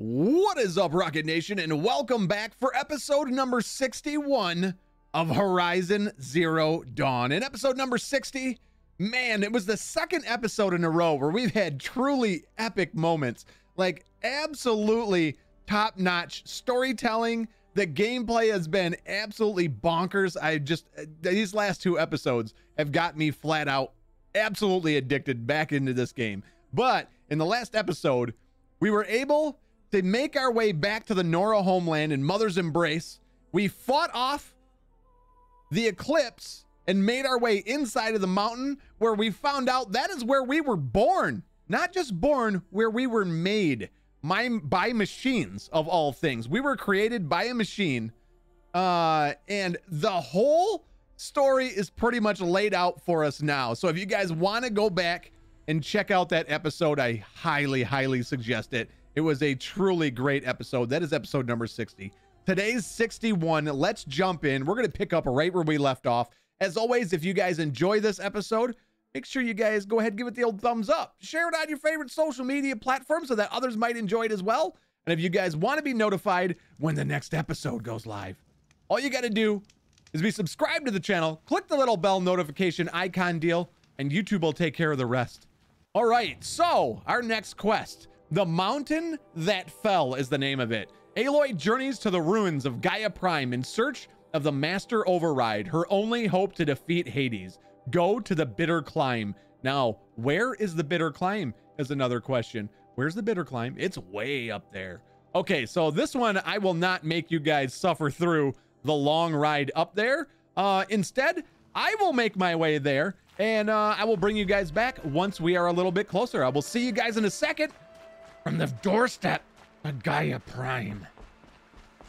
What is up, Rocket Nation, and welcome back for episode number 61 of Horizon Zero Dawn. In episode number 60, man, it was the second episode in a row where we've had truly epic moments, like absolutely top-notch storytelling. The gameplay has been absolutely bonkers. These last two episodes have got me flat out absolutely addicted back into this game. But in the last episode, we were able to make our way back to the Nora homeland in Mother's Embrace. We fought off the eclipse and made our way inside of the mountain, where we found out that is where we were born. Not just born, where we were made by machines, of all things. We were created by a machine, and the whole story is pretty much laid out for us now. So if you guys want to go back and check out that episode, I highly suggest it. It was a truly great episode. That is episode number 60. Today's 61. Let's jump in. We're going to pick up right where we left off. As always, if you guys enjoy this episode, make sure you guys go ahead and give it the old thumbs up. Share it on your favorite social media platform so that others might enjoy it as well. And if you guys want to be notified when the next episode goes live, all you got to do is be subscribed to the channel, click the little bell notification icon deal, and YouTube will take care of the rest. All right, so our next quest, The Mountain That Fell is the name of it. Aloy journeys to the ruins of Gaia Prime in search of the Master Override, her only hope to defeat Hades. Go to the Bitter Climb. Now, where is the Bitter Climb is another question. Where's the Bitter Climb? It's way up there. Okay, so this one, I will not make you guys suffer through the long ride up there. Instead, I will make my way there, and I will bring you guys back once we are a little bit closer. I will see you guys in a second from the doorstep of Gaia Prime.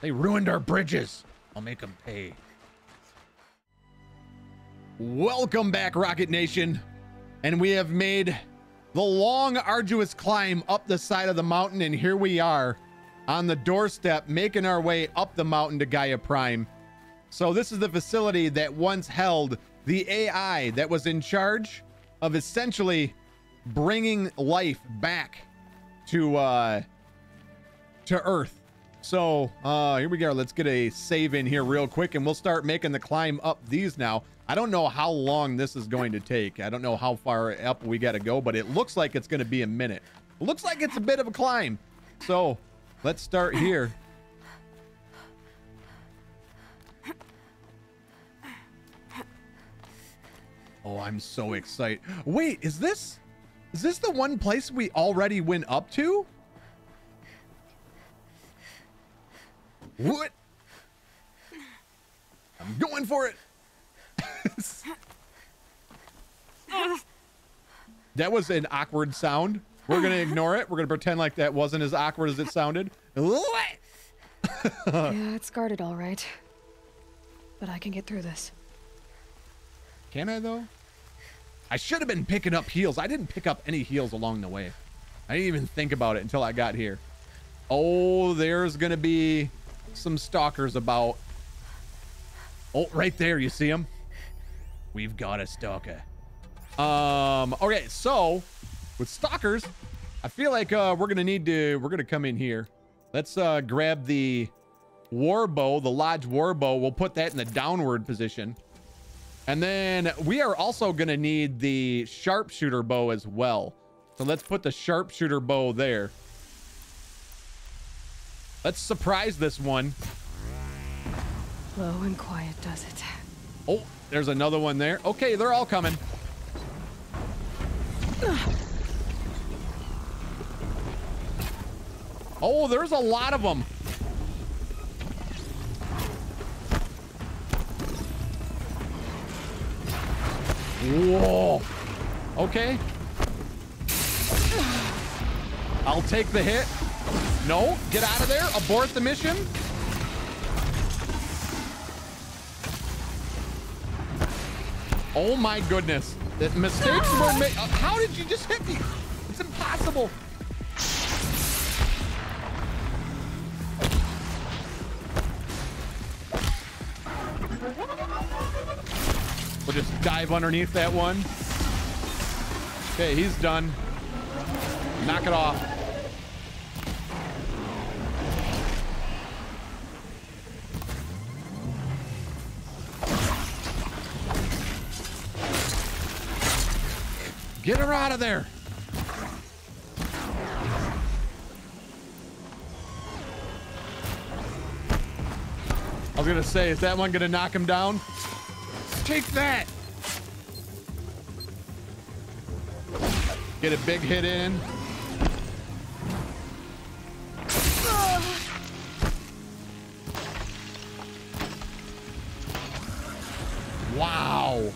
They ruined our bridges. I'll make them pay. Welcome back, Rocket Nation. And we have made the long, arduous climb up the side of the mountain, and here we are on the doorstep, making our way up the mountain to Gaia Prime. So this is the facility that once held the AI that was in charge of essentially bringing life back to Earth. So here we go. Let's get a save in here real quick, and we'll start making the climb up these now. I don't know how long this is going to take. I don't know how far up we got to go, but it looks like it's going to be a minute. It looks like it's a bit of a climb. So let's start here. Oh, I'm so excited. Wait, is this the one place we already went up to? What? I'm going for it. That was an awkward sound. We're going to ignore it. We're going to pretend like that wasn't as awkward as it sounded. Yeah, it's guarded all right. But I can get through this. Can I, though? I should have been picking up heals. I didn't pick up any heals along the way. I didn't even think about it until I got here. Oh, there's going to be some stalkers about. Oh, right there. You see them? We've got a stalker. Okay, so with stalkers, I feel like we're going to come in here. Let's grab the war bow, the Lodge war bow. We'll put that in the downward position. And then we are also going to need the sharpshooter bow as well. So let's put the sharpshooter bow there. Let's surprise this one. Low and quiet does it. Oh, there's another one there. Okay, they're all coming. Oh, there's a lot of them. Whoa. Okay. I'll take the hit. No, get out of there. Abort the mission. Oh my goodness. The mistakes were made. How did you just hit me? It's impossible. We'll just dive underneath that one. Okay, he's done. Knock it off. Get her out of there. I was gonna say, is that one gonna knock him down? Take that. Get a big hit in. Wow.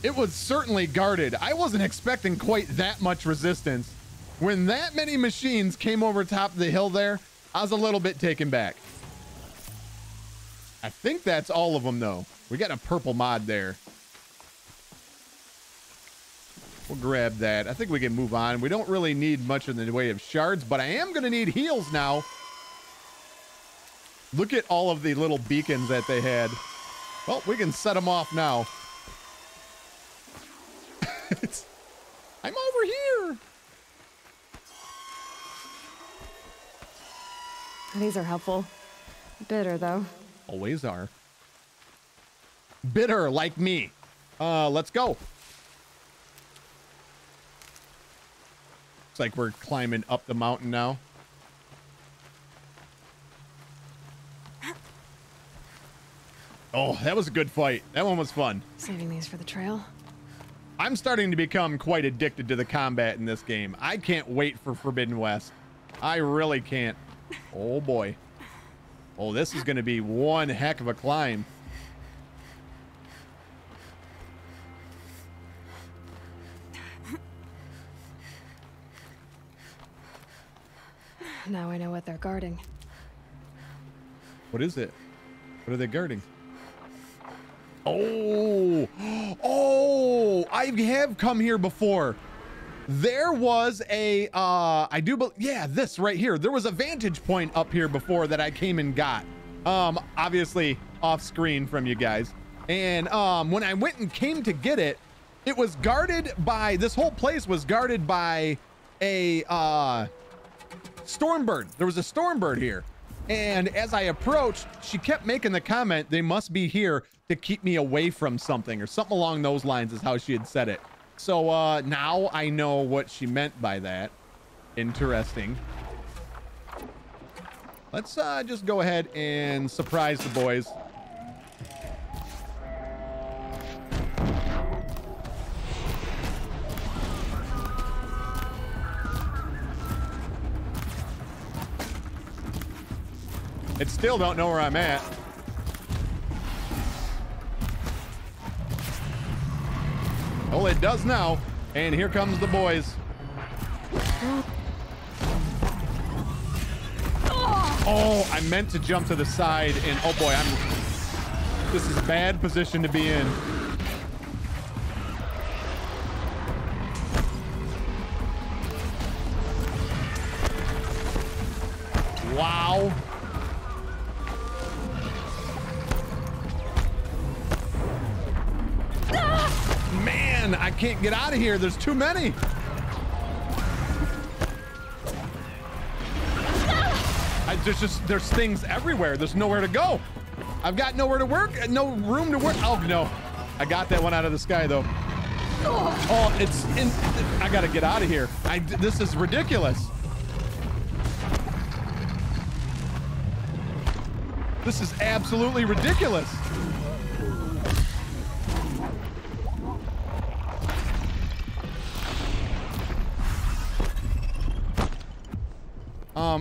It was certainly guarded. I wasn't expecting quite that much resistance. When that many machines came over top of the hill there, I was a little bit taken back. I think that's all of them though. We got a purple mod there. We'll grab that. I think we can move on. We don't really need much in the way of shards, but I am going to need heals now. Look at all of the little beacons that they had. Well, we can set them off now. I'm over here. These are helpful. Bitter, though. Always are. Bitter, like me. Let's go. Looks like we're climbing up the mountain now. Oh, that was a good fight. That one was fun. Saving these for the trail. I'm starting to become quite addicted to the combat in this game. I can't wait for Forbidden West. I really can't. Oh boy. Oh, this is going to be one heck of a climb. Now I know what they're guarding. What is it? What are they guarding? Oh, oh, I have come here before. There was a, yeah, this right here. There was a vantage point up here before that I came and got. Obviously off screen from you guys. And when I went and came to get it, it was guarded by, this whole place was guarded by a stormbird. There was a stormbird here. And as I approached, she kept making the comment, they must be here to keep me away from something, or something along those lines is how she had said it. So now I know what she meant by that. Interesting. Let's just go ahead and surprise the boys. It still don't know where I'm at. Oh, it does now. And here comes the boys. Oh, I meant to jump to the side and oh boy, this is a bad position to be in. Wow. Man, I can't get out of here. There's too many. There's things everywhere. There's nowhere to go. I've got nowhere to work, no room to work. Oh no, I got that one out of the sky though. Oh, I gotta get out of here. This is ridiculous. This is absolutely ridiculous.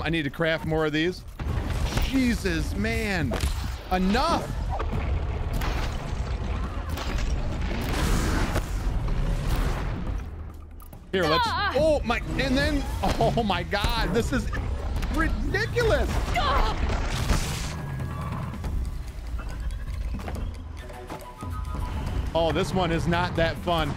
I need to craft more of these. Jesus, man. Enough. Here, let's, oh my, and then, oh my God, this is ridiculous. Oh, this one is not that fun.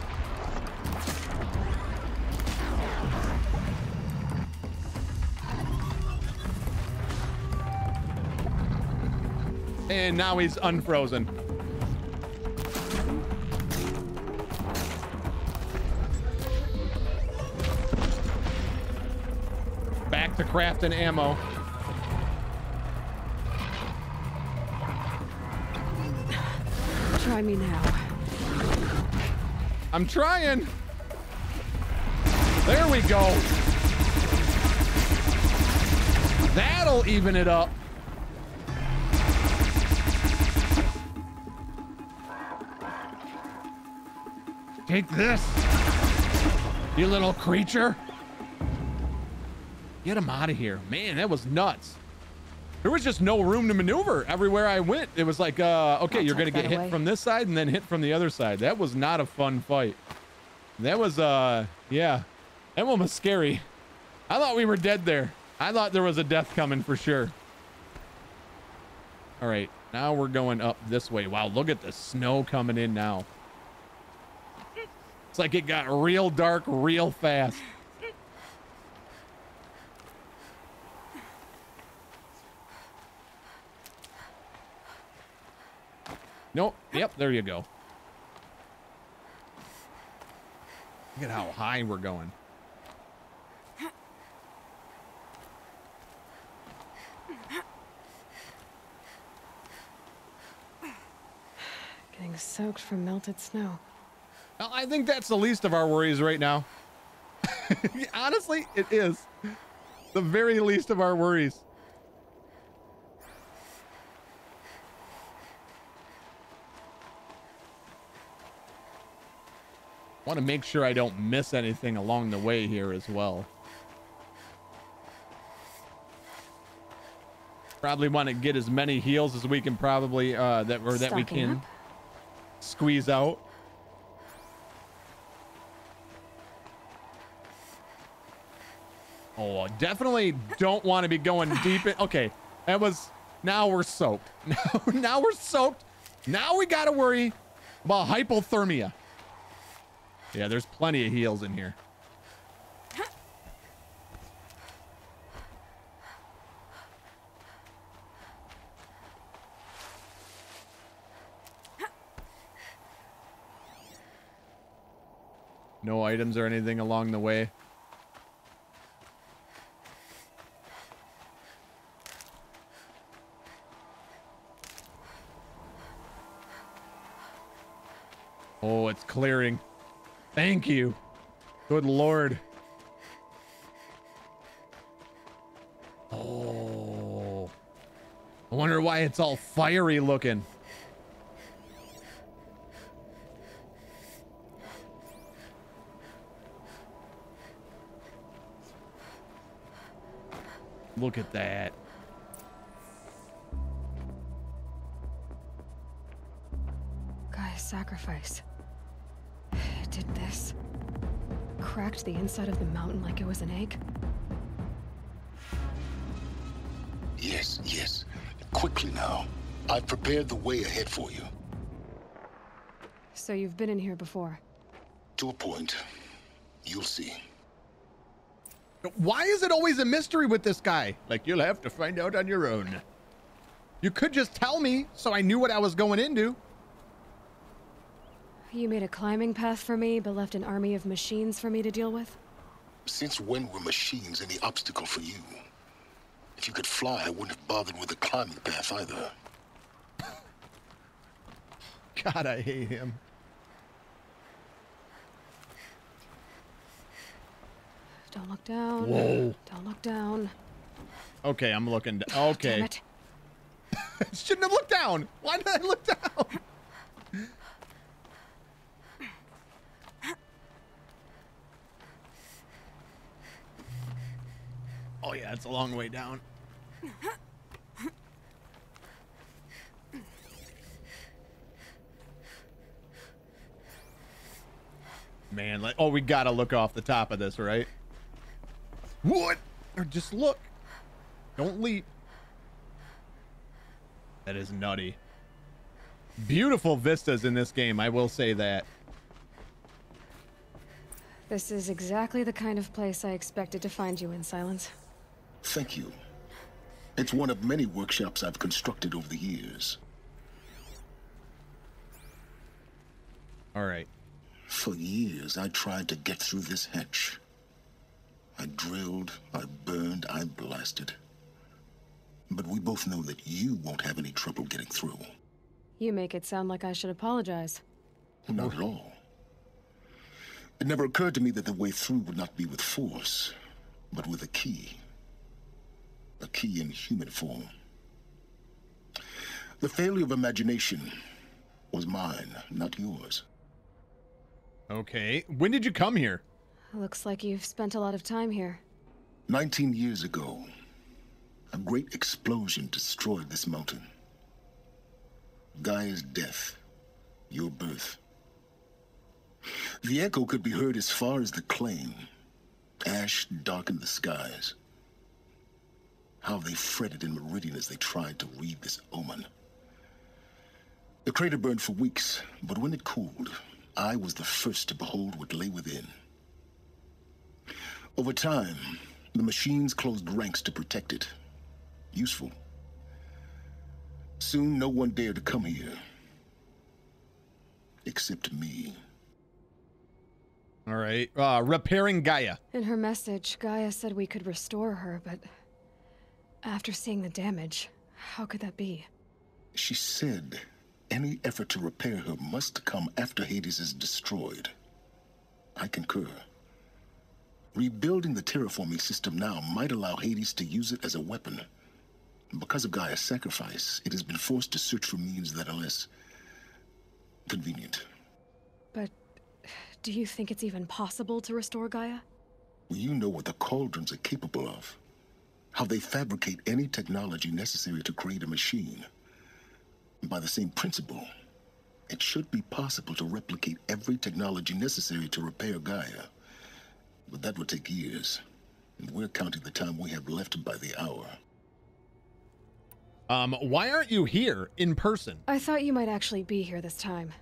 And now he's unfrozen. Back to crafting ammo. Try me now. I'm trying. we go. That'll even it up. Take this, you little creature. Get him out of here. Man, that was nuts. There was just no room to maneuver everywhere I went. It was like, okay, you're going to get hit from this side and then hit from the other side. That was not a fun fight. That was, yeah, that one was scary. I thought we were dead there. I thought there was a death coming for sure. All right, now we're going up this way. Wow, look at the snow coming in now. It's like it got real dark real fast. Nope. Yep, there you go. Look at how high we're going. Getting soaked from melted snow. Well, I think that's the least of our worries right now. Honestly, it is. The very least of our worries. Want to make sure I don't miss anything along the way here as well. Probably want to get as many heals as we can probably that we can squeeze out. Oh, definitely don't want to be going deep in. Okay, that was, now we're soaked. Now we're soaked. Now we got to worry about hypothermia. Yeah, there's plenty of heals in here. No items or anything along the way. Oh, it's clearing. Thank you. Good Lord. Oh. I wonder why it's all fiery looking. Look at that. Guy's sacrifice. It did this. Cracked the inside of the mountain like it was an egg. Yes, yes. Quickly now. I've prepared the way ahead for you. So you've been in here before? To a point. You'll see. Why is it always a mystery with this guy? Like, you'll have to find out on your own. You could just tell me so I knew what I was going into. You made a climbing path for me, but left an army of machines for me to deal with? Since when were machines any obstacle for you? If you could fly, I wouldn't have bothered with the climbing path either. God, I hate him. Don't look down. Whoa. Don't look down. Okay, I'm looking. Okay. Damn it. Shouldn't have looked down. Why did I look down? Oh yeah, it's a long way down. Man, like, oh, we gotta look off the top of this, right? What? Or just look. Don't leap. That is nutty. Beautiful vistas in this game, I will say that. This is exactly the kind of place I expected to find you in, Silence. Thank you. It's one of many workshops I've constructed over the years. All right. For years, I tried to get through this hatch. I drilled, I burned, I blasted. But we both know that you won't have any trouble getting through. You make it sound like I should apologize. Not at all. It never occurred to me that the way through would not be with force, but with a key. A key in human form. The failure of imagination was mine, not yours. Okay. When did you come here? Looks like you've spent a lot of time here. 19 years ago, a great explosion destroyed this mountain. Gaia's death, your birth. The echo could be heard as far as the claim. Ash darkened the skies. How they fretted in Meridian as they tried to read this omen. The crater burned for weeks, but when it cooled, I was the first to behold what lay within. Over time, the machines closed ranks to protect it. Useful. Soon, no one dared to come here. Except me. All right. Repairing Gaia. In her message, Gaia said we could restore her, but after seeing the damage, how could that be? She said any effort to repair her must come after Hades is destroyed. I concur. Rebuilding the terraforming system now might allow Hades to use it as a weapon. Because of Gaia's sacrifice, it has been forced to search for means that are less convenient. But do you think it's even possible to restore Gaia? You know what the Cauldrons are capable of. How they fabricate any technology necessary to create a machine. By the same principle, it should be possible to replicate every technology necessary to repair Gaia. But that would take years, and we're counting the time we have left by the hour. Why aren't you here in person? I thought you might actually be here this time.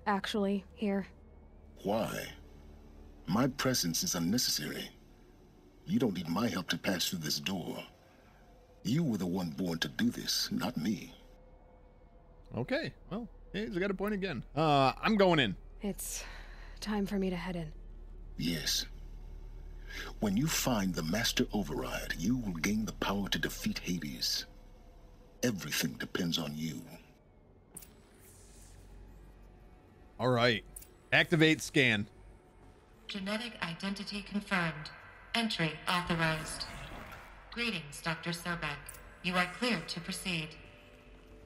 Actually, here. Why? My presence is unnecessary. You don't need my help to pass through this door. You were the one born to do this, not me. Okay, well, he's got a point again. I'm going in. It's time for me to head in. Yes. When you find the Master Override, you will gain the power to defeat Hades. Everything depends on you. All right. Activate scan. Genetic identity confirmed. Entry authorized. Greetings, Dr. Sobek. You are cleared to proceed.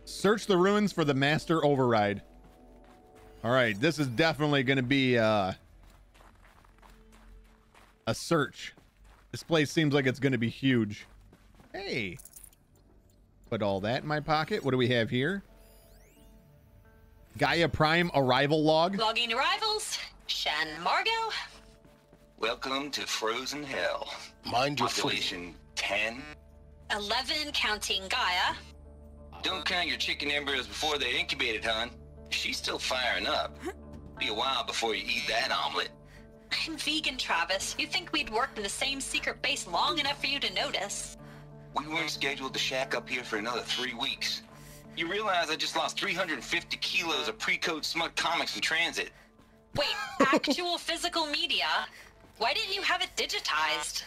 Search the ruins for the Master Override. All right, this is definitely going to be a search. This place seems like it's going to be huge. Hey. Put all that in my pocket. What do we have here? Gaia Prime arrival log. Logging arrivals. Shan Margot. Welcome to Frozen Hell. Mind your footing. Population 10. 11 counting Gaia. Don't count your chicken embryos before they're incubated, hon. She's still firing up. Be a while before you eat that omelet. I'm vegan, Travis. You think we'd worked in the same secret base long enough for you to notice? We weren't scheduled to shack up here for another 3 weeks. You realize I just lost 350 kilos of pre-code smut comics in transit. Wait, actual physical media? Why didn't you have it digitized?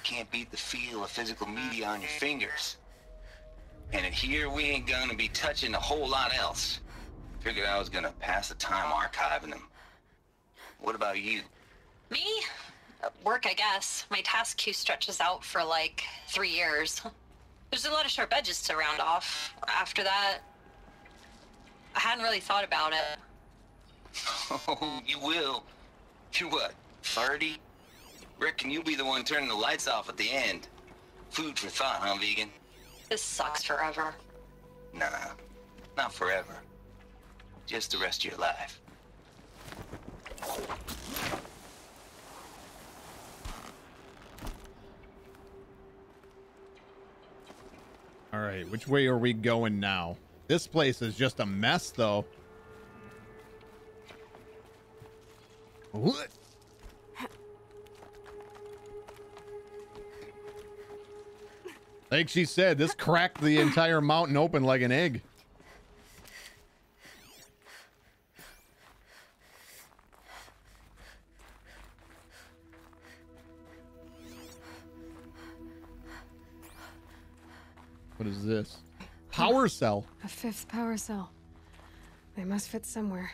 Can't beat the feel of physical media on your fingers. And in here, we ain't gonna be touching a whole lot else. Figured I was gonna pass the time archiving them. What about you? Me? Work, I guess. My task queue stretches out for like 3 years. There's a lot of sharp edges to round off. After that, I hadn't really thought about it. Oh, you will. You're what, 30? Reckon you'll be the one turning the lights off at the end. Food for thought, huh, vegan? This sucks forever. Nah, not forever. Just the rest of your life. All right, which way are we going now? This place is just a mess, though. What? Like she said, this cracked the entire mountain open like an egg. What is this? Power cell. A 5th power cell. They must fit somewhere.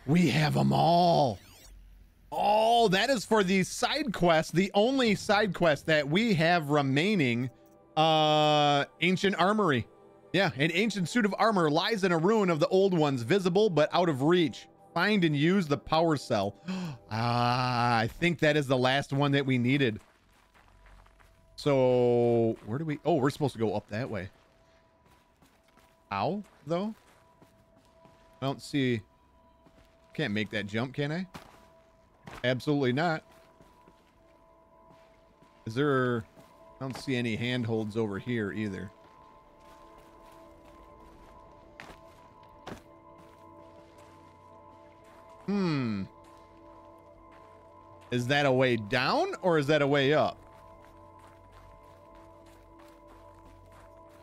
We have them all. Oh, that is for the side quest, the only side quest that we have remaining. Ancient armory. Yeah, an ancient suit of armor lies in a ruin of the old ones, visible but out of reach. Find and use the power cell. I think that is the last one that we needed. So where do we, oh, we're supposed to go up that way. How though? I don't see, can't make that jump, can I? Absolutely not. Is there, I don't see any handholds over here either. Is that a way down or is that a way up?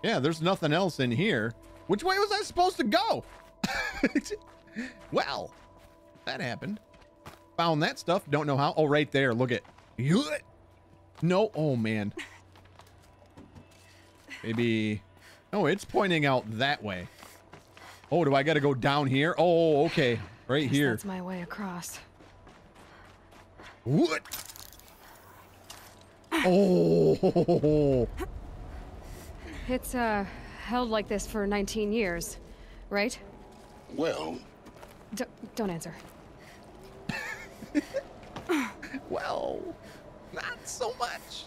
Yeah, there's nothing else in here. Which way was I supposed to go? Well, that happened. Found that stuff. Don't know how. Oh, right there. Look at. No. Oh, man. Maybe. Oh, it's pointing out that way. Oh, do I got to go down here? Oh, okay. Right here. That's my way across. What? Oh. It's held like this for 19 years, right? Well, Don't answer. Well, not so much.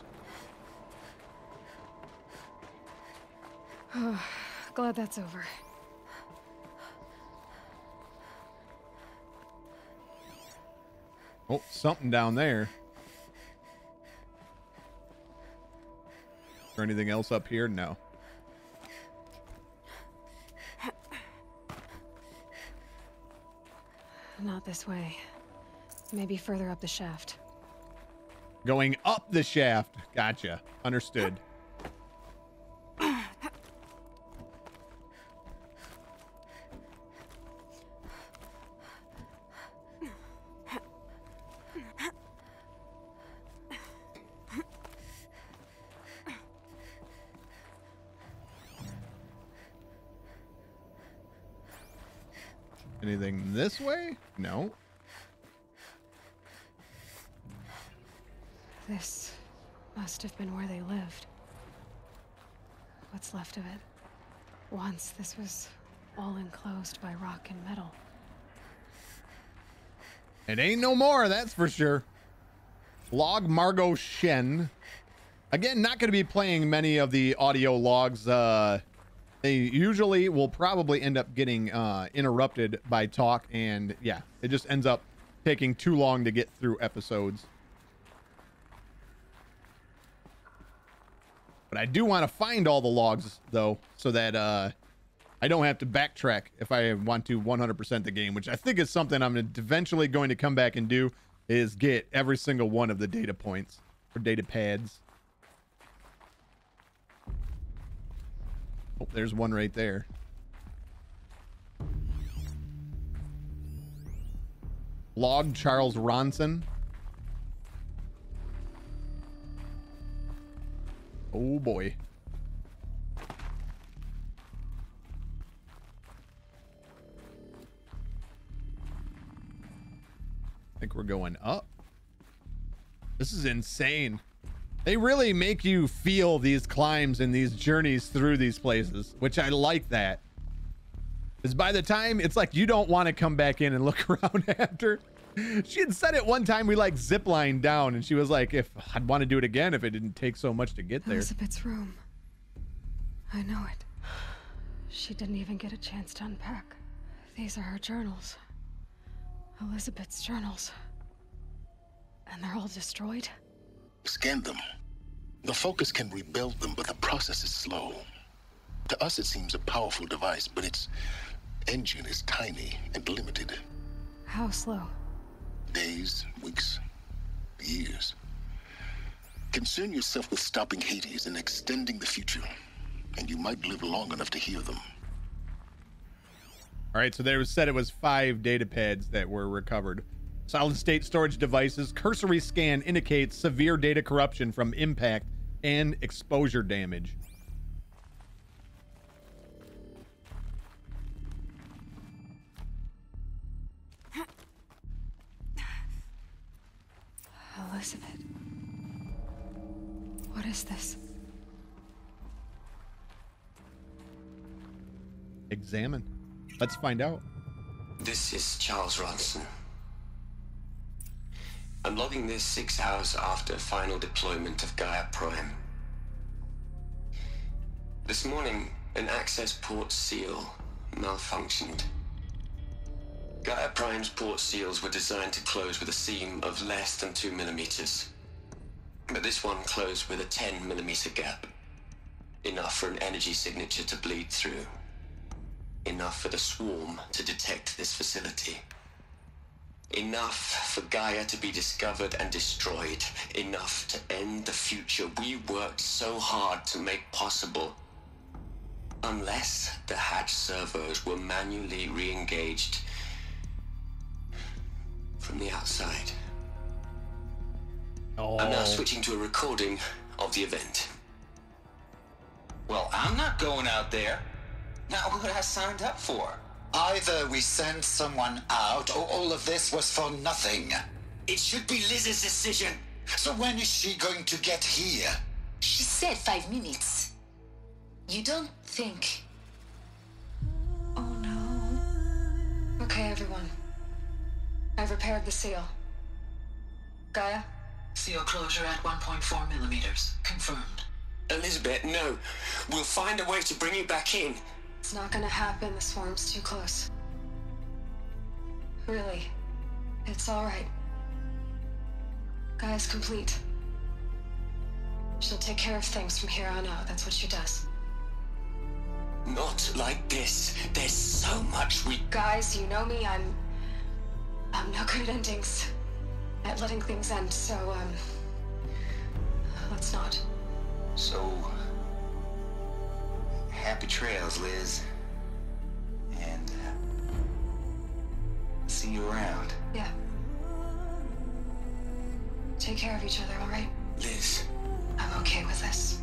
Glad that's over. Oh, something down there. Or anything else up here? No. Not this way. Maybe further up the shaft. Going up the shaft. Gotcha. Understood. Anything this way? No. This must have been where they lived. What's left of it. Once this was all enclosed by rock and metal. It ain't no more, that's for sure. Log Margot Shen. Again, not going to be playing many of the audio logs. They usually will probably end up getting interrupted by talk, and yeah, it just ends up taking too long to get through episodes. But I do want to find all the logs, though, so that I don't have to backtrack if I want to 100% the game, which I think is something I'm eventually going to come back and do, is get every single one of the data points, or data pads. Oh, there's one right there. Log Charles Ronson. Oh boy. I think we're going up. This is insane. They really make you feel these climbs and these journeys through these places, which I like that. Because by the time, it's like you don't want to come back in and look around after. She had said it one time, we like ziplined down, and she was like, if I'd want to do it again if it didn't take so much to get there. Elizabeth's room. I know it. She didn't even get a chance to unpack. These are her journals. Elizabeth's journals. And they're all destroyed? scan them. The Focus can rebuild them, but the process is slow. To us, it seems a powerful device, but its engine is tiny and limited. How slow? Days, weeks, years. Concern yourself with stopping Hades and extending the future, and you might live long enough to hear them. All right, so there was said it was 5 data pads that were recovered. Solid state storage devices. Cursory scan indicates severe data corruption from impact and exposure damage. Elizabeth. What is this? Examine. Let's find out. This is Charles Ronson. I'm logging this 6 hours after final deployment of Gaia Prime. This morning, an access port seal malfunctioned. Gaia Prime's port seals were designed to close with a seam of less than 2 millimeters. But this one closed with a 10 millimeter gap. Enough for an energy signature to bleed through. Enough for the swarm to detect this facility. Enough for Gaia to be discovered and destroyed. Enough to end the future we worked so hard to make possible. Unless the hatch servos were manually re-engaged from the outside. Oh. I'm now switching to a recording of the event. Well, I'm not going out there. Not what I signed up for. Either we send someone out, or all of this was for nothing. It should be Liz's decision. So when is she going to get here? She said 5 minutes. You don't think... Oh no. Okay, everyone. I've repaired the seal. Gaia? Seal closure at 1.4 millimeters. Confirmed. Elizabeth, no. We'll find a way to bring you back in. It's not gonna happen. The swarm's too close. Really. It's alright. Gaia's complete. She'll take care of things from here on out. That's what she does. Not like this. There's so much we... Guys, you know me. I'm no good at endings. At letting things end, so, let's not. So, happy trails, Liz. And, see you around. Yeah. Take care of each other, all right? Liz. I'm okay with this.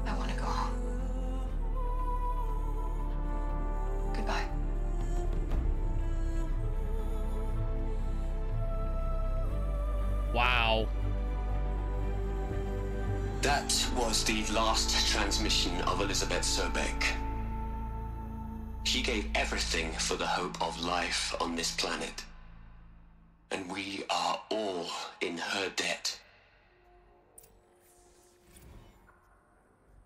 I want to go home. Goodbye. Wow. That was the last transmission of Elizabeth Sobek. She gave everything for the hope of life on this planet. And we are all in her debt.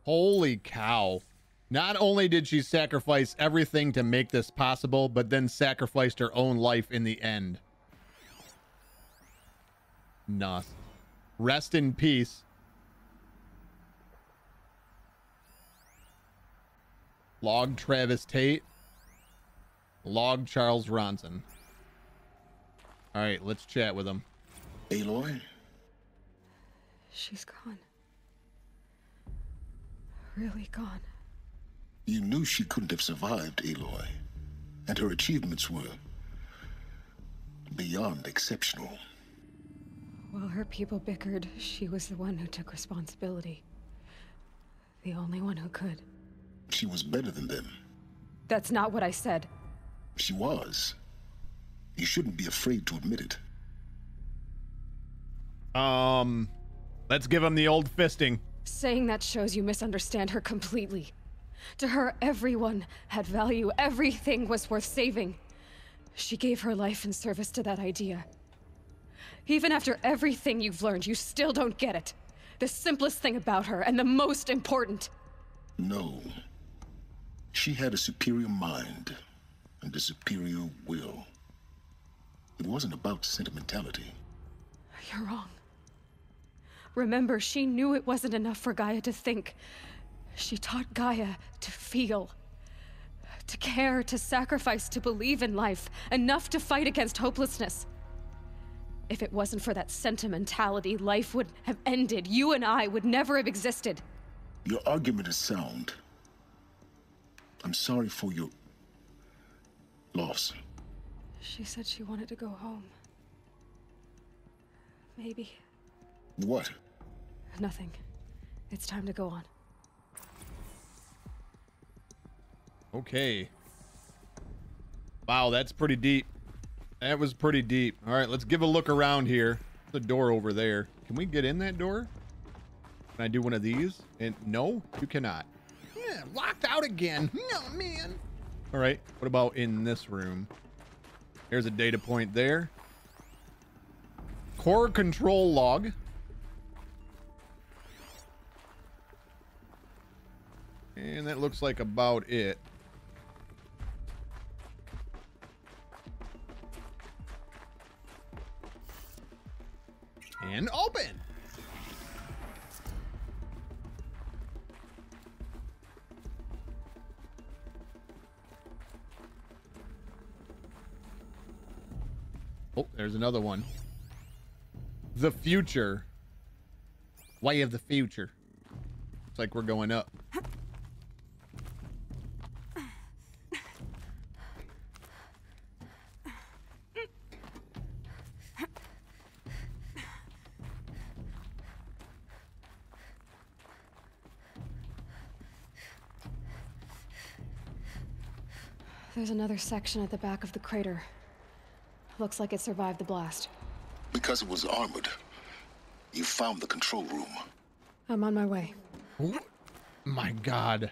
Holy cow. Not only did she sacrifice everything to make this possible, but then sacrificed her own life in the end. Nuss. Rest in peace. Log Travis Tate. Log Charles Ronson. All right, let's chat with him. Aloy? She's gone. Really gone. You knew she couldn't have survived, Aloy. And her achievements were beyond exceptional. While her people bickered, she was the one who took responsibility. The only one who could. She was better than them. That's not what I said. She was. You shouldn't be afraid to admit it. Let's give him the old fisting. Saying that shows you misunderstand her completely. To her, everyone had value. Everything was worth saving. She gave her life in service to that idea. Even after everything you've learned, you still don't get it. The simplest thing about her, and the most important. No. She had a superior mind and a superior will. It wasn't about sentimentality. You're wrong. Remember, she knew it wasn't enough for Gaia to think. She taught Gaia to feel. To care, to sacrifice, to believe in life. Enough to fight against hopelessness. If it wasn't for that sentimentality, life would have ended. You and I would never have existed. Your argument is sound. I'm sorry for your loss. She said she wanted to go home. Maybe. What? Nothing. It's time to go on. Okay. Wow, that's pretty deep. That was pretty deep. All right, let's give a look around here. The door over there. Can we get in that door? Can I do one of these? And no, you cannot. Yeah, locked out again. No, man. All right. What about in this room? There's a data point there. Core control log. And that looks like about it. And open. Oh, there's another one. The future. Way of the future. It's like we're going up. There's another section at the back of the crater. Looks like it survived the blast. Because it was armored, you found the control room. I'm on my way. Oh, my God.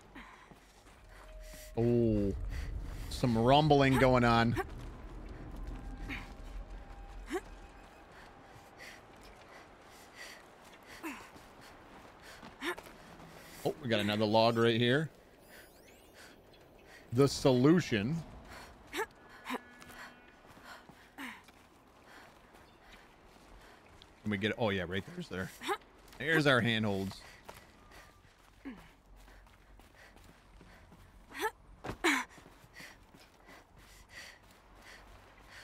Oh, some rumbling going on. Oh, we got another log right here. The solution. Can we get it? Oh, yeah, right there's there. There's our handholds.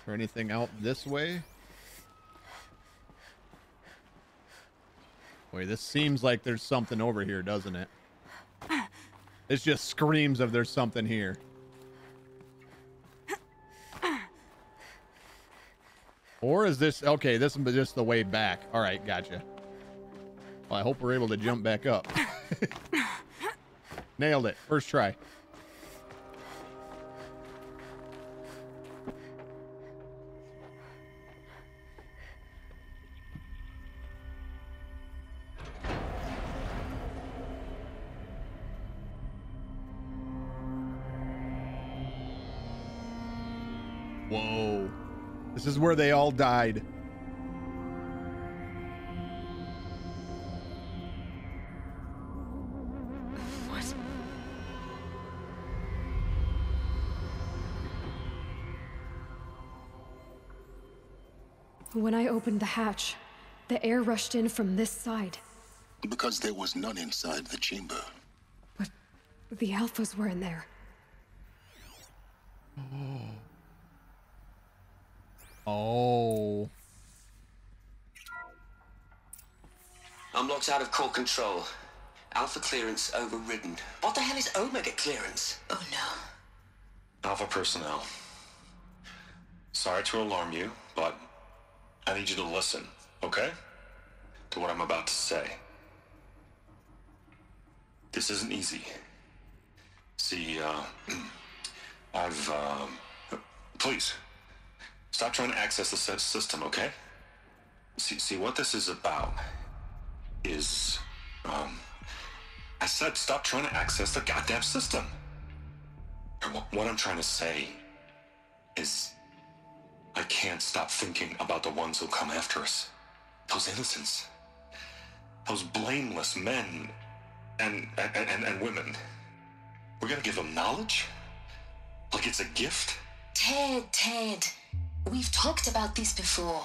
Or anything out this way? Wait, this seems like there's something over here, doesn't it? This just screams of there's something here. Or is this... Okay, this is just the way back. All right, gotcha. Well, I hope we're able to jump back up. Nailed it. First try. Whoa. This is where they all died. What? When I opened the hatch, the air rushed in from this side. Because there was none inside the chamber. But the alphas were in there. Oh. I'm locked out of core control. Alpha clearance overridden. What the hell is Omega clearance? Oh no. Alpha personnel. Sorry to alarm you, but I need you to listen, okay? To what I'm about to say. This isn't easy. See, please, stop trying to access the system, okay? See, what this is about is, I said stop trying to access the goddamn system. What I'm trying to say is, I can't stop thinking about the ones who'll come after us. Those innocents. Those blameless men and women. We're gonna give them knowledge? Like it's a gift? Ted. We've talked about this before.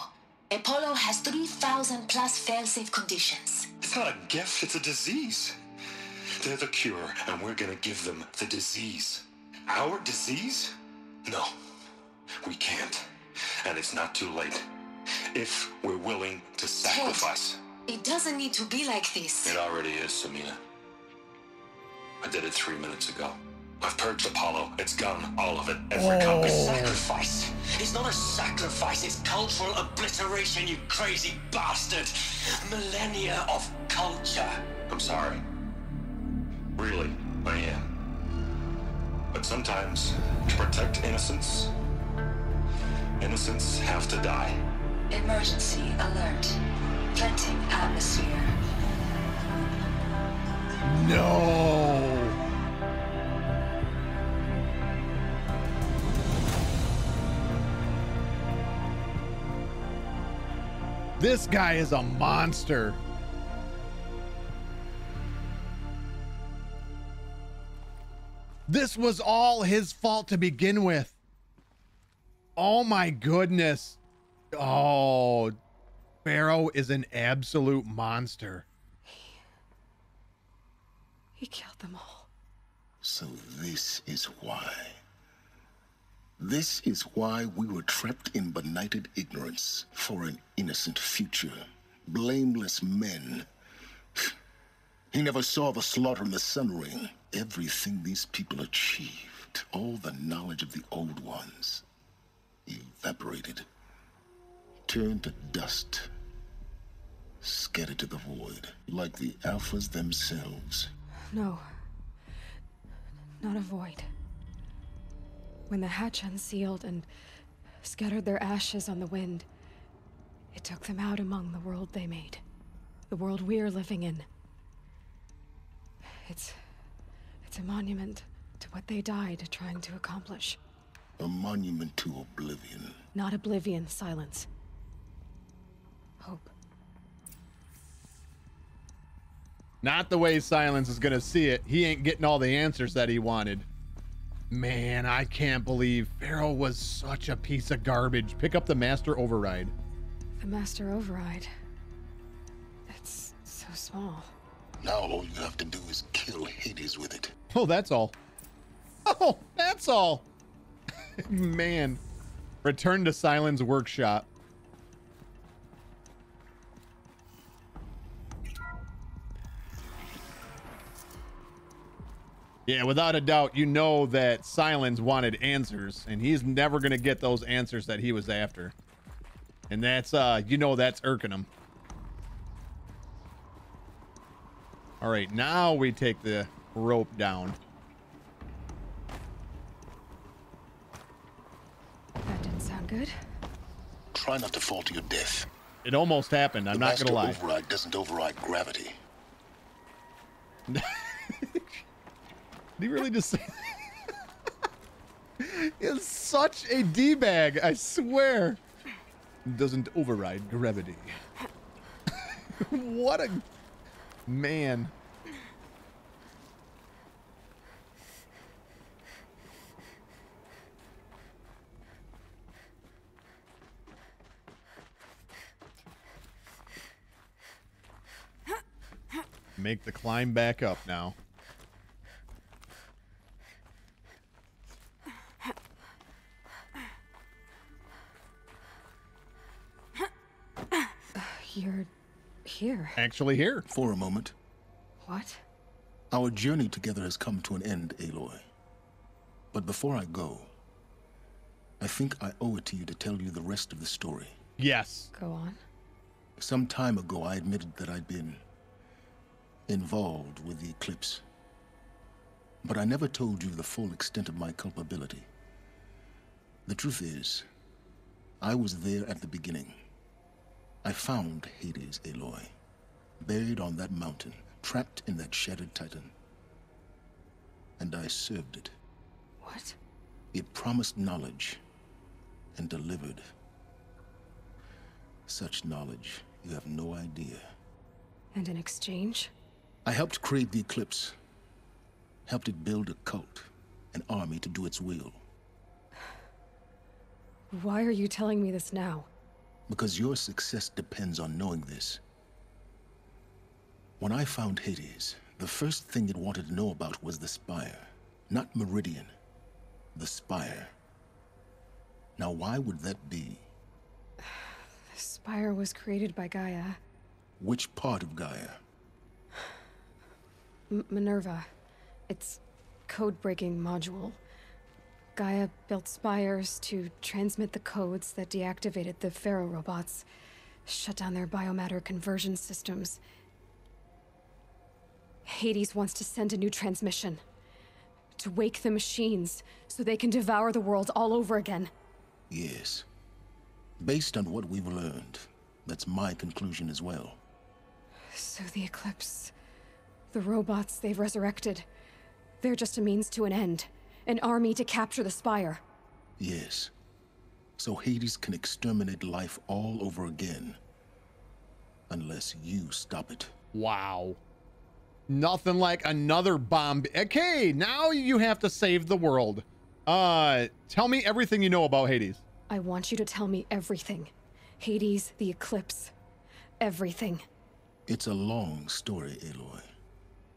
Apollo has 3,000 plus fail-safe conditions. It's not a gift, it's a disease. They're the cure, and we're gonna give them the disease. Our disease? No, we can't. And it's not too late. If we're willing to sacrifice. Ted, it doesn't need to be like this. It already is, Samina. I did it 3 minutes ago. I've purged Apollo. It's gone, all of it, every copy. Sacrifice. It's not a sacrifice, it's cultural obliteration, you crazy bastard. Millennia of culture. I'm sorry. Really, I am. But sometimes, to protect innocence have to die. Emergency alert. Venting atmosphere. No. This guy is a monster. This was all his fault to begin with. Oh my goodness. Oh, Pharaoh is an absolute monster. He killed them all. So this is why. This is why we were trapped in benighted ignorance for an innocent future. Blameless men. He never saw the slaughter in the Sun Ring. Everything these people achieved, all the knowledge of the old ones, evaporated, turned to dust, scattered to the void, like the Alphas themselves. No. Not a void. When the hatch unsealed and scattered their ashes on the wind, it took them out among the world they made. The world we're living in. It's a monument to what they died trying to accomplish. A monument to oblivion. Not oblivion, Silence. Hope. Not the way Silence is gonna see it. He ain't getting all the answers that he wanted. Man, I can't believe Pharaoh was such a piece of garbage. Pick up the Master Override. The Master Override. It's so small. Now all you have to do is kill Hades with it. Oh, that's all. Oh, that's all. Man. Return to Silence workshop. Yeah, without a doubt, you know that Silence wanted answers, and he's never going to get those answers that he was after. And that's, you know, that's irking him. All right, now we take the rope down. That didn't sound good. Try not to fall to your death. It almost happened, I'm not going to lie. The Master Override doesn't override gravity. Did he really just say It's such a D-bag, I swear. Doesn't override gravity. What a man. Make the climb back up now. You're here. Actually here. For a moment. What? Our journey together has come to an end, Aloy. But before I go, I think I owe it to you to tell you the rest of the story. Yes. Go on. Some time ago, I admitted that I'd been involved with the eclipse. But I never told you the full extent of my culpability. The truth is, I was there at the beginning. I found Hades, Aloy, buried on that mountain, trapped in that shattered titan. And I served it. What? It promised knowledge and delivered. Such knowledge, you have no idea. And in exchange? I helped create the eclipse. Helped it build a cult, an army to do its will. Why are you telling me this now? Because your success depends on knowing this. When I found Hades, the first thing it wanted to know about was the Spire. Not Meridian. The Spire. Now why would that be? The Spire was created by Gaia. Which part of Gaia? Minerva. Its code-breaking module. Gaia built spires to transmit the codes that deactivated the Pharaoh robots, shut down their biomatter conversion systems. Hades wants to send a new transmission. To wake the machines, so they can devour the world all over again. Yes. Based on what we've learned, that's my conclusion as well. So the Eclipse, the robots they've resurrected, they're just a means to an end. An army to capture the Spire. Yes. So Hades can exterminate life all over again. Unless you stop it. Wow. Nothing like another bomb. Okay, now you have to save the world. Tell me everything you know about Hades. I want you to tell me everything. Hades, the Eclipse, everything. It's a long story, Aloy.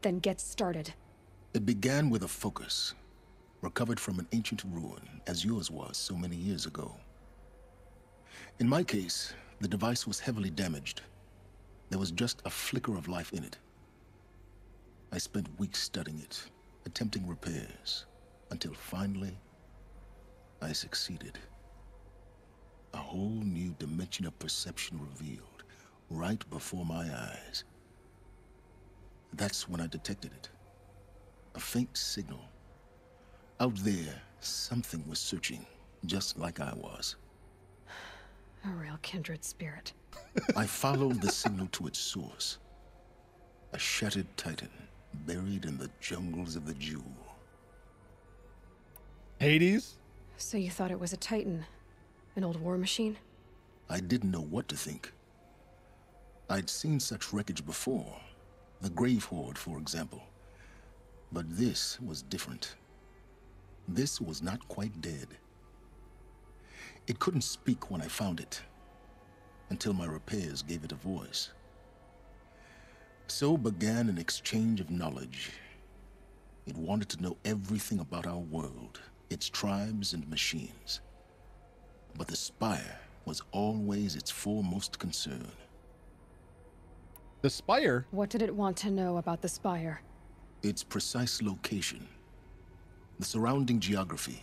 Then get started. It began with a focus, recovered from an ancient ruin, as yours was so many years ago. In my case, the device was heavily damaged. There was just a flicker of life in it. I spent weeks studying it, attempting repairs, until finally, I succeeded. A whole new dimension of perception revealed, right before my eyes. That's when I detected it. A faint signal. Out there, something was searching, just like I was. A real kindred spirit. I followed the signal to its source. A shattered titan, buried in the jungles of the Jewel. Hades? So you thought it was a titan? An old war machine? I didn't know what to think. I'd seen such wreckage before. The Grave Horde, for example. But this was different. This was not quite dead. It couldn't speak when I found it, until my repairs gave it a voice. So began an exchange of knowledge. It wanted to know everything about our world, its tribes and machines. But the Spire was always its foremost concern. The Spire? What did it want to know about the Spire? Its precise location, the surrounding geography,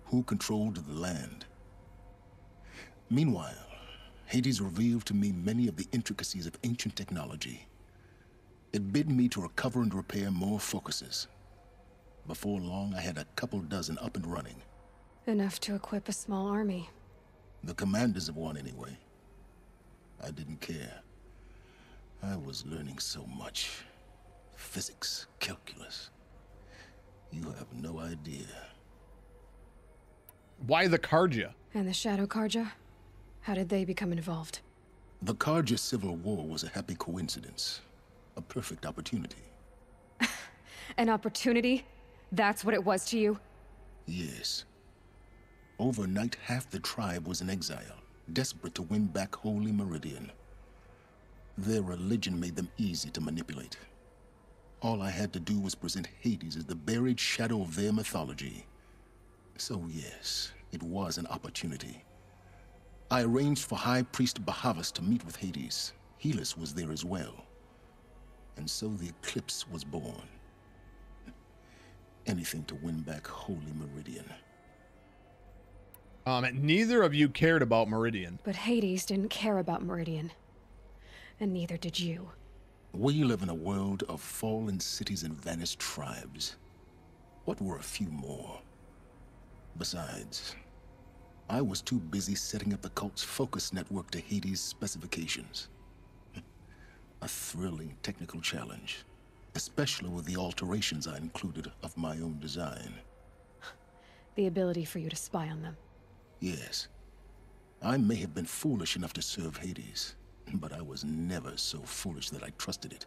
who controlled the land. Meanwhile, Hades revealed to me many of the intricacies of ancient technology. It bid me to recover and repair more focuses. Before long, I had a couple dozen up and running. Enough to equip a small army. The commanders of one, anyway. I didn't care. I was learning so much. Physics, calculus. You have no idea. Why the Carja? And the Shadow Carja? How did they become involved? The Carja Civil War was a happy coincidence. A perfect opportunity. An opportunity? That's what it was to you? Yes. Overnight, half the tribe was in exile, desperate to win back Holy Meridian. Their religion made them easy to manipulate. All I had to do was present Hades as the buried shadow of their mythology. So yes, it was an opportunity. I arranged for High Priest Bahavas to meet with Hades. Helis was there as well. And so the Eclipse was born. Anything to win back Holy Meridian. Neither of you cared about Meridian. But Hades didn't care about Meridian. And neither did you. We live in a world of fallen cities and vanished tribes. What were a few more? Besides, I was too busy setting up the cult's focus network to Hades' specifications. A thrilling technical challenge, especially with the alterations I included of my own design. The ability for you to spy on them. Yes. I may have been foolish enough to serve Hades, but I was never so foolish that I trusted it.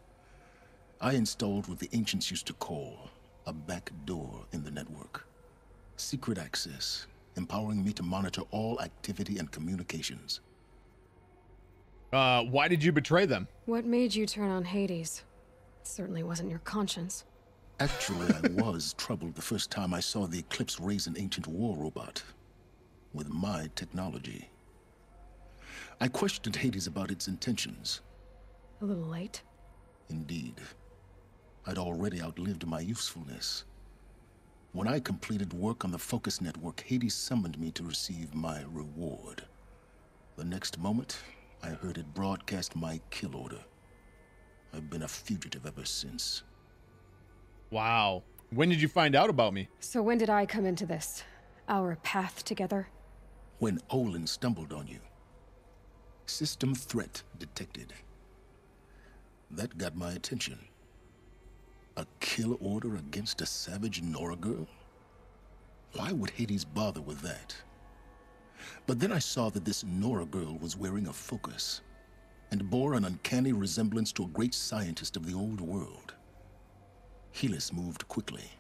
I installed what the ancients used to call a back door in the network. Secret access, empowering me to monitor all activity and communications. Why did you betray them? What made you turn on Hades? It certainly wasn't your conscience. Actually, I was troubled the first time I saw the Eclipse raise an ancient war robot. With my technology. I questioned Hades about its intentions. A little late? Indeed. I'd already outlived my usefulness. When I completed work on the Focus Network, Hades summoned me to receive my reward. The next moment, I heard it broadcast my kill order. I've been a fugitive ever since. Wow. When did you find out about me? So when did I come into this? Our path together? when Olin stumbled on you. System threat detected. That got my attention. A kill order against a savage Nora girl? Why would Hades bother with that? But then I saw that this Nora girl was wearing a focus and bore an uncanny resemblance to a great scientist of the old world. Helis moved quickly.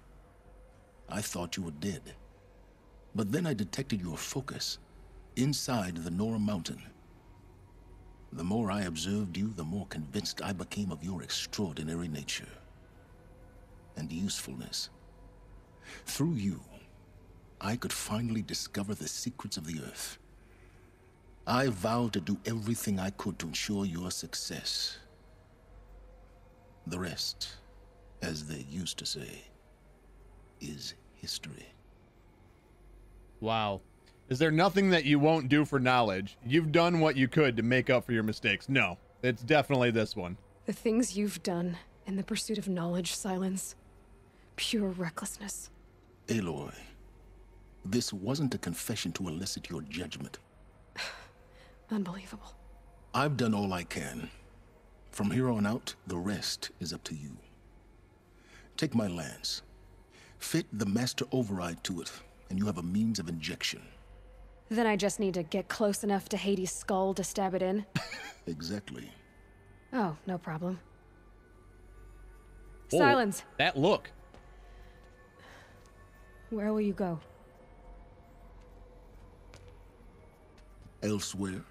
I thought you were dead. But then I detected your focus inside the Nora mountain. The more I observed you, the more convinced I became of your extraordinary nature and usefulness. Through you, I could finally discover the secrets of the Earth. I vowed to do everything I could to ensure your success. The rest, as they used to say, is history. Wow. Is there nothing that you won't do for knowledge? You've done what you could to make up for your mistakes. No, it's definitely this one. The things you've done in the pursuit of knowledge, Silence. Pure recklessness. Aloy, this wasn't a confession to elicit your judgment. Unbelievable. I've done all I can. From here on out, the rest is up to you. Take my lance. Fit the master override to it, and you have a means of injection. Then I just need to get close enough to Hades' skull to stab it in? Exactly. Oh, no problem. Oh, Silence! That look. Where will you go? Elsewhere.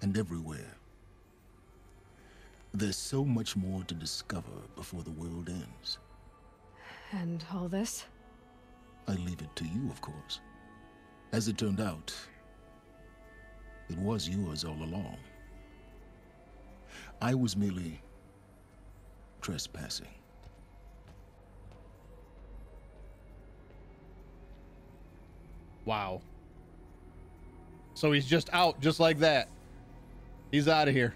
And everywhere. There's so much more to discover before the world ends. And all this? I leave it to you, of course. As it turned out, it was yours all along. I was merely trespassing. Wow. So he's just out, just like that. He's out of here.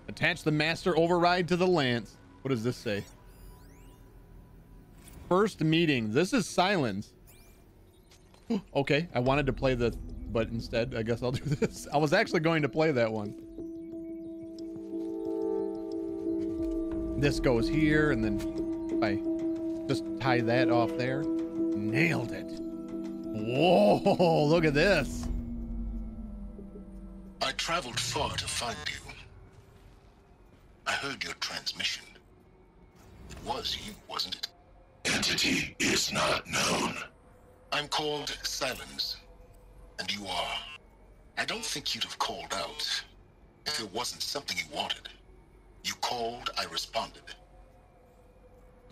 Attach the master override to the lance. What does this say? First meeting. This is Silence. Okay, I wanted to play the, but instead, I guess I'll do this. I was actually going to play that one. This goes here, and then I just tie that off there. Nailed it. Whoa, look at this. I traveled far to find you. I heard your transmission. It was you, wasn't it? Entity is not known. I'm called Silence, and you are. I don't think you'd have called out if it wasn't something you wanted. You called, I responded.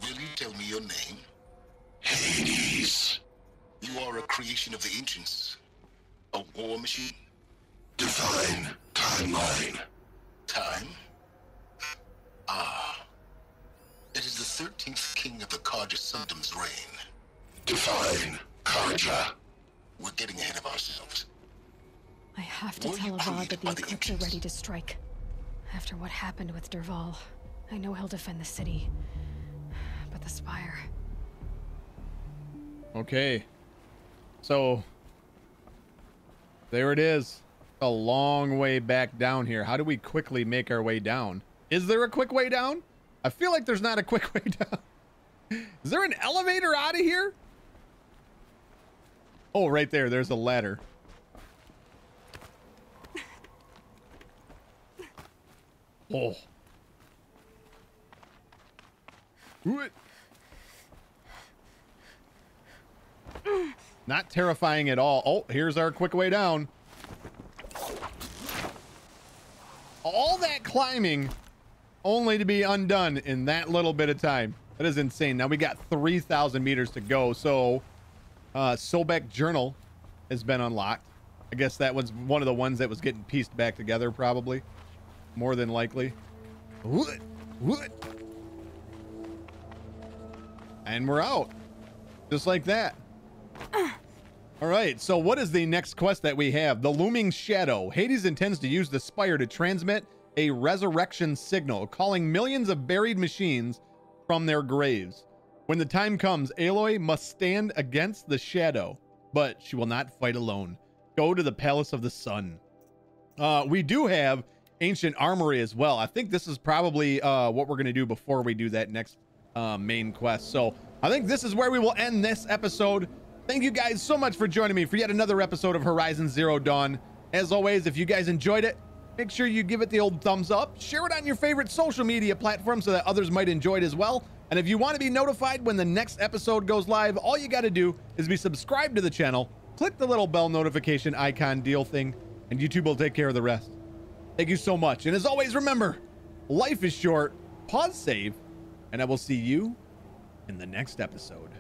Will you tell me your name? Hades. You are a creation of the ancients. A war machine? Define timeline. Time? Ah. It is the 13th king of the Karja Sundom's reign. Define Karja. We're getting ahead of ourselves. I have to tell Avad that the Eclipse are ready to strike. After what happened with Derval, I know he'll defend the city. But the Spire... Okay. So, there it is. A long way back down here. How do we quickly make our way down? Is there a quick way down? I feel like there's not a quick way down. Is there an elevator out of here? Oh, right there. There's a ladder. Oh. Not terrifying at all. Oh, here's our quick way down. All that climbing only to be undone in that little bit of time. That is insane. Now we got 3,000 meters to go. So Sobek Journal has been unlocked. I guess that was one of the ones that was getting pieced back together, probably. More than likely. What? And we're out. Just like that. All right, so what is the next quest that we have? The Looming Shadow. Hades intends to use the Spire to transmit a resurrection signal, calling millions of buried machines from their graves. When the time comes, Aloy must stand against the shadow. but she will not fight alone. Go to the Palace of the Sun. We do have Ancient Armory as well. I think this is probably what we're going to do before we do that next main quest. So I think this is where we will end this episode. Thank you guys so much for joining me for yet another episode of Horizon Zero Dawn. As always, if you guys enjoyed it, make sure you give it the old thumbs up, share it on your favorite social media platform so that others might enjoy it as well. And if you want to be notified when the next episode goes live, all you got to do is be subscribed to the channel, click the little bell notification icon deal thing, and YouTube will take care of the rest. Thank you so much. And as always, remember, life is short, pause, save, and I will see you in the next episode.